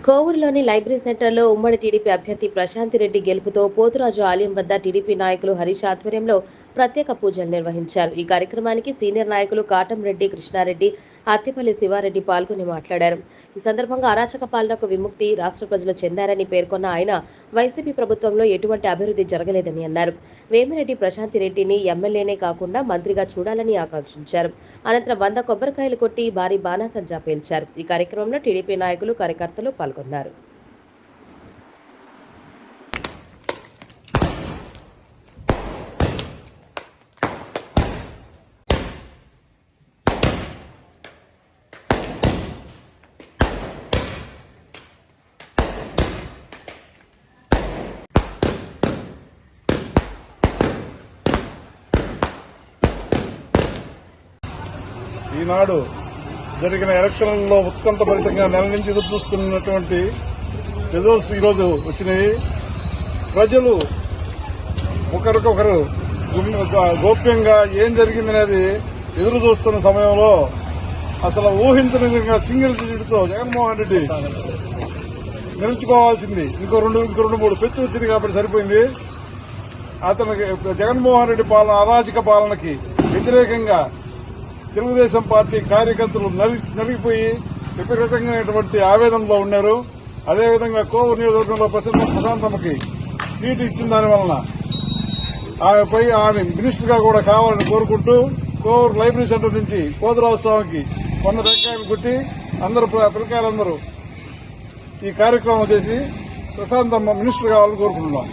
కోవూరులోని library సెంటర్లో ఉమ్మడి TDP అభ్యర్థి ప్రశాంతి రెడ్డి గెలుపుతో పోతురాజు ఆలయం వద్ద టీడీపీ నాయకులు హరీష్ ఆధ్వర్యంలో ప్రత్యేక పూజలు నిర్వహించారు. ఈ కార్యక్రమానికి సీనియర్ నాయకులు కాటంరెడ్డి, కృష్ణారెడ్డి, అత్తిపల్లి శివారెడ్డి పాల్గొని మాట్లాడారు. ఈ సందర్భంగా అరాచక పాలనకు విముక్తి రాష్ట్ర ప్రజలు చెందారని పేర్కొన్న ఆయన వైసీపీ ప్రభుత్వంలో ఎటువంటి అభివృద్ధి జరగలేదని అన్నారు. వేమిరెడ్డి ప్రశాంతి రెడ్డిని ఎమ్మెల్యేనే కాకుండా మంత్రిగా చూడాలని ఆకాంక్షించారు. అనంతరం 100 కొబ్బరికాయలు కొట్టి భారీ బాణాసంచా పేల్చారు. ఈ కార్యక్రమంలో టీడీపీ నాయకులు, కార్యకర్తలు పాల్గొన్నారు. ఈనాడు జరిగిన ఎలక్షన్లలో ఉత్కంఠభరితంగా నెల నుంచి ఎదురు చూస్తున్నటువంటి రిజల్ట్స్ ఈరోజు వచ్చినాయి. ప్రజలు ఒకరికొకరు గోప్యంగా ఏం జరిగిందనేది ఎదురు చూస్తున్న సమయంలో అసలు ఊహించని విధంగా సింగిల్ డిజిట్తో జగన్మోహన్ రెడ్డి నిలుచుకోవాల్సింది ఇంకో రెండు మూడు పెచ్చు వచ్చింది కాబట్టి సరిపోయింది. అతనికి జగన్మోహన్ రెడ్డి పాలన, అరాజక పాలనకి వ్యతిరేకంగా తెలుగుదేశం పార్టీ కార్యకర్తలు నలిగిపోయి విపరీతంగా ఆవేదనలో ఉన్నారు. అదేవిధంగా కోవూరు నియోజకవర్గంలో ప్రశాంతమ్మకి సీటు ఇచ్చిన దాని వలన ఆమె మినిస్టర్ గా కూడా కావాలని కోరుకుంటూ కోవూరు లైబ్రరీ సెంటర్ నుంచి పోతురాజు స్వామికి 100 టెంకాయలు కొట్టి అందరూ పిల్లకాయలందరూ ఈ కార్యక్రమం చేసి ప్రశాంతమ్మ మినిస్టర్ కావాలని కోరుకుంటున్నాం.